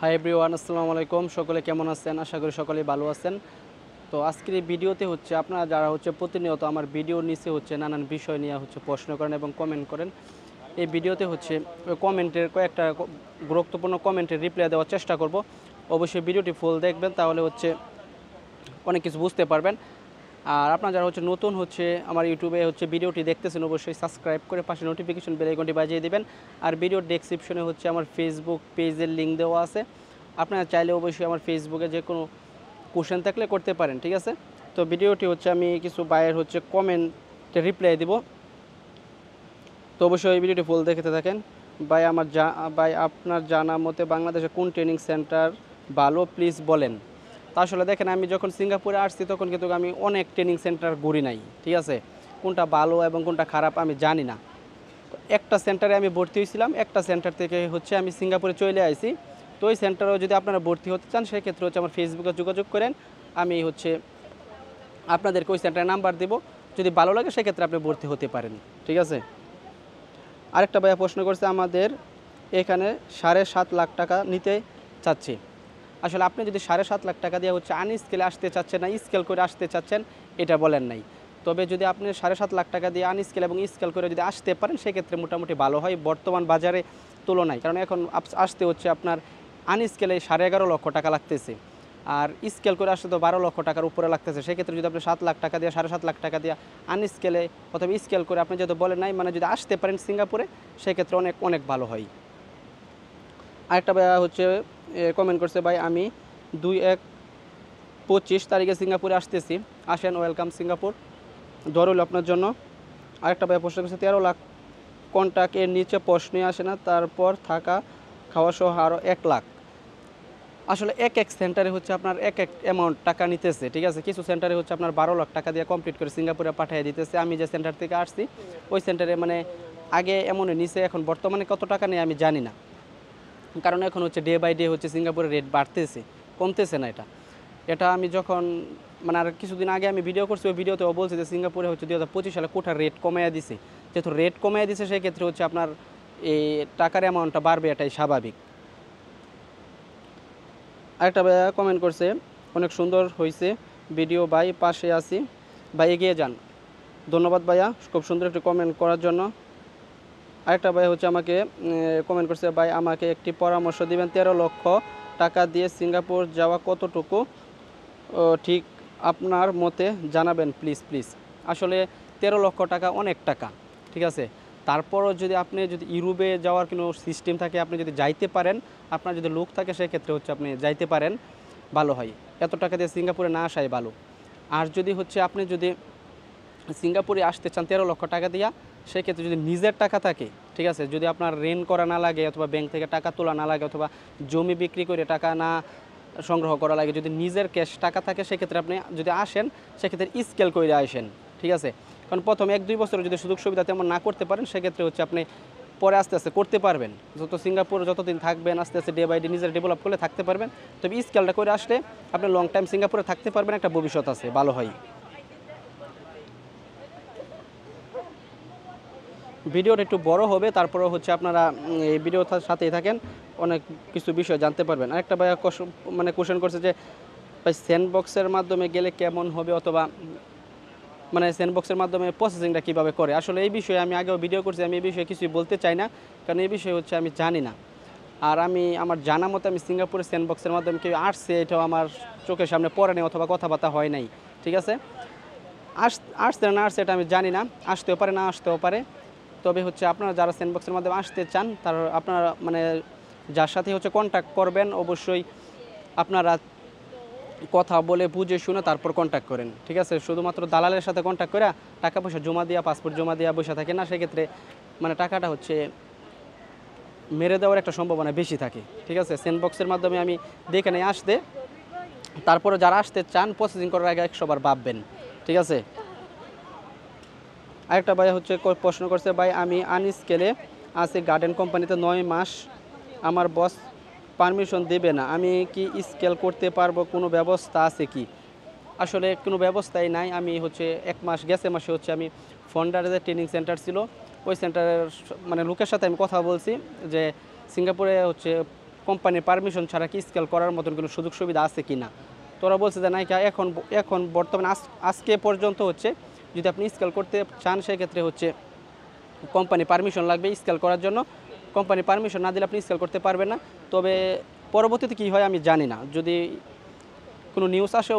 Hi everyone, আসসালামু আলাইকুম। সকলে কেমন আছেন? আশা করি সকলেই ভালো আছেন। তো আজকের এই ভিডিওতে আপনারা যারা প্রতিনিয়ত আমার ভিডিওর নিচে নানান বিষয় নিয়ে প্রশ্ন করেন এবং কমেন্ট করেন। এই ভিডিওতে ওই কমেন্টের কয়েকটা গুরুত্বপূর্ণ কমেন্টের রিপ্লাই দেওয়ার চেষ্টা করব। অবশ্যই ভিডিওটি ফুল দেখবেন, তাহলে অনেক কিছু বুঝতে পারবেন। আর আপনারা যারা নতুন আমার ইউটিউবে ভিডিওটি দেখতেছেন, অবশ্যই সাবস্ক্রাইব করে পাশে নোটিফিকেশন বেল আইকনটি বাজিয়ে দিবেন। আর ভিডিওর ডেসক্রিপশনে আমার ফেসবুক পেজের লিঙ্ক দেওয়া আছে। আপনারা চাইলে অবশ্যই আমার ফেসবুকে যে কোনো কোশ্চেন থাকলে করতে পারেন, ঠিক আছে? তো ভিডিওটি আমি কিছু বাইরের কমেন্টে রিপ্লাই দিব। তো অবশ্যই এই ভিডিওটি ফুল দেখতে থাকেন। ভাই আপনার জানা মতে বাংলাদেশে কোন ট্রেনিং সেন্টার ভালো, প্লিজ বলেন। তা আসলে দেখেন, আমি যখন সিঙ্গাপুরে আসছি তখন কিন্তু আমি অনেক ট্রেনিং সেন্টার ঘুরি নাই, ঠিক আছে? কোনটা ভালো এবং কোনটা খারাপ আমি জানি না। তো একটা সেন্টারে আমি ভর্তি হয়েছিলাম, একটা সেন্টার থেকে আমি সিঙ্গাপুরে চলে আসি। তো ওই সেন্টারেও যদি আপনারা ভর্তি হতে চান, সেক্ষেত্রে আমার ফেসবুকে যোগাযোগ করেন। আমি আপনাদেরকে ওই সেন্টারের নাম্বার দেব। যদি ভালো লাগে সেক্ষেত্রে আপনি ভর্তি হতে পারেন, ঠিক আছে? আরেকটা ভাইয়া প্রশ্ন করছে, আমাদের এখানে 7.5 লাখ টাকা নিতে চাচ্ছি। আসলে আপনি যদি 7.5 লাখ টাকা দিয়ে আনস্কেলে আসতে চাচ্ছেন না স্কেল করে আসতে চাচ্ছেন, এটা বলেন নাই। তবে যদি আপনি 7.5 লাখ টাকা দিয়ে আনস্কেল এবং স্কেল করে যদি আসতে পারেন, সেক্ষেত্রে মোটামুটি ভালো হয় বর্তমান বাজারে তুলনায়। কারণ এখন আসতে আপনার আনস্কেলে 11.5 লক্ষ টাকা লাগতেছে, আর স্কেল করে আসতে তো 12 লক্ষ টাকার উপরে লাগতেছে। সেক্ষেত্রে যদি আপনি 7 লাখ টাকা দিয়ে 7.5 লাখ টাকা দিয়ে আনস্কেলে অথবা স্কেল করে আপনি যেহেতু বলেন নাই, মানে যদি আসতে পারেন সিঙ্গাপুরে, সেক্ষেত্রে অনেক অনেক ভালো হয়। আরেকটা ভাইয়া কমেন্ট করছে, ভাই আমি 2/1/25 তারিখে সিঙ্গাপুরে আসতেছি, আসেন, ওয়েলকাম সিঙ্গাপুর, দর হলো আপনার জন্য। আরেকটা ভাইয়া প্রশ্ন করছে, 13 লাখ কন্ট্যাক্ট এর নিচে প্রশ্নই আসে না, তারপর থাকা খাওয়া সহ আরও 1 লাখ। আসলে এক এক সেন্টারে আপনার এক এক অ্যামাউন্ট টাকা নিতেছে, ঠিক আছে? কিছু সেন্টারে আপনার 12 লাখ টাকা দিয়ে কমপ্লিট করে সিঙ্গাপুরে পাঠিয়ে দিতেছে। আমি যে সেন্টার থেকে আসছি ওই সেন্টারে মানে আগে এমন নিচে, এখন বর্তমানে কত টাকা নেই আমি জানি না। কারণ এখন ডে বাই ডে সিঙ্গাপুরের রেট বাড়তেছে, কমতেছে না। এটা আমি যখন মানে আর কিছুদিন আগে আমি ভিডিও করছি, ওই ভিডিওতেও বলছি যে সিঙ্গাপুরে 2025 সালে কোঠার রেট কমাইয়া দিছে। যেহেতু রেট কমাইয়া দিছে, সেক্ষেত্রে আপনার এই টাকার অ্যামাউন্টটা বাড়বে, এটাই স্বাভাবিক। আরেকটা ভাইয়া কমেন্ট করছে, অনেক সুন্দর হয়েছে ভিডিও ভাই, পাশে আছি ভাই, এগিয়ে যান। ধন্যবাদ ভাইয়া খুব সুন্দর একটি কমেন্ট করার জন্য। আরেকটা ভাই আমাকে কমেন্ট করছে, ভাই আমাকে একটি পরামর্শ দিবেন, 13 লক্ষ টাকা দিয়ে সিঙ্গাপুর যাওয়া কতটুকু ঠিক আপনার মতে জানাবেন প্লিজ প্লিজ। আসলে 13 লক্ষ টাকা অনেক টাকা, ঠিক আছে? তারপরও যদি আপনি ইউরোপে যাওয়ার কোনো সিস্টেম থাকে, আপনি যদি যাইতে পারেন, আপনার যদি লোক থাকে, সেক্ষেত্রে আপনি যাইতে পারেন, ভালো হয়। এত টাকা দিয়ে সিঙ্গাপুরে না আসাই ভালো। আর যদি আপনি যদি সিঙ্গাপুরে আসতে চান 13 লক্ষ টাকা দিয়া, সেক্ষেত্রে যদি নিজের টাকা থাকে, ঠিক আছে, যদি আপনার ঋণ করা না লাগে, অথবা ব্যাংক থেকে টাকা তোলা না লাগে, অথবা জমি বিক্রি করে টাকা না সংগ্রহ করা লাগে, যদি নিজের ক্যাশ টাকা থাকে, সেক্ষেত্রে আপনি যদি আসেন, সেক্ষেত্রে স্কেল করে আসেন, ঠিক আছে? কারণ প্রথম 1-2 বছর যদি সুযোগ সুবিধা তেমন না করতে পারেন, সেক্ষেত্রে আপনি পরে আস্তে আস্তে করতে পারবেন। সিঙ্গাপুর যতদিন থাকবেন, আস্তে আস্তে ডে বাই ডে নিজের ডেভেলপ করলে থাকতে পারবেন। তবে স্কেলটা করে আসলে আপনি লং টাইম সিঙ্গাপুরে থাকতে পারবেন, একটা ভবিষ্যৎ আছে, ভালো হয়। ভিডিওটা একটু বড় হবে, তারপরেও আপনারা এই ভিডিওটার সাথেই থাকেন, অনেক কিছু বিষয় জানতে পারবেন। আরেকটা ভাইয়া কোশ্চেন করছে যে, ভাই স্যান্ডবক্সের মাধ্যমে গেলে কেমন হবে, অথবা মানে স্যান্ডবক্সের মাধ্যমে প্রসেসিংটা কীভাবে করে। আসলে এই বিষয়ে আমি আগেও ভিডিও করছি, আমি এই বিষয়ে কিছুই বলতে চাই না, কারণ এই বিষয়ে আমি জানি না। আর আমার জানা মতে আমি সিঙ্গাপুরের স্যান্ডবক্সের মাধ্যমে কেউ আসছে, এটাও আমার চোখের সামনে পড়ে নেই, অথবা কথাবার্তা হয় নাই, ঠিক আছে? আসছে না আসছে এটা আমি জানি না, আসতেও পারে না আসতেও পারে। তবে আপনারা যারা স্যান্ডবক্সের মাধ্যমে আসতে চান, তার আপনারা মানে যার সাথে কন্ট্যাক্ট করবেন, অবশ্যই আপনারা কথা বলে বুঝে শুনে তারপর কন্ট্যাক্ট করেন, ঠিক আছে? শুধুমাত্র দালালের সাথে কন্ট্যাক্ট করে টাকা পয়সা জমা দিয়া, পাসপোর্ট জমা দিয়া বসে থাকে না, সেক্ষেত্রে মানে টাকাটা মেরে দেওয়ার একটা সম্ভাবনা বেশি থাকে, ঠিক আছে? স্যান্ডবক্সের মাধ্যমে আমি দেখে নেই আসতে, তারপরে যারা আসতে চান প্রসেসিং করার আগে 100 বার ভাববেন, ঠিক আছে? আরেকটা ভাই প্রশ্ন করছে, ভাই আমি আনস্কেলে আছি গার্ডেন কোম্পানিতে 9 মাস, আমার বস পারমিশন দেবে না, আমি কি স্কেল করতে পারবো, কোনো ব্যবস্থা আছে কি? আসলে কোনো ব্যবস্থাই নাই। আমি 1 মাস গেছে মাসে আমি ফন্ডারে যে ট্রেনিং সেন্টার ছিল, ওই সেন্টারের মানে লোকের সাথে আমি কথা বলছি যে সিঙ্গাপুরে কোম্পানির পারমিশন ছাড়া কি স্কেল করার মতন কোনো সুযোগ সুবিধা আছে কি না। তো ওরা বলছে যে নাকি এখন বর্তমানে আজকে পর্যন্ত হচ্ছে যদি আপনি স্কেল করতে চান সেক্ষেত্রে হচ্ছে কোম্পানি পারমিশন লাগবে স্কেল করার জন্য। কোম্পানি পারমিশন না দিলে আপনি স্কেল করতে পারবেন না। তবে পরবর্তীতে কী হয় আমি জানি না, যদি কোনো নিউজ আসে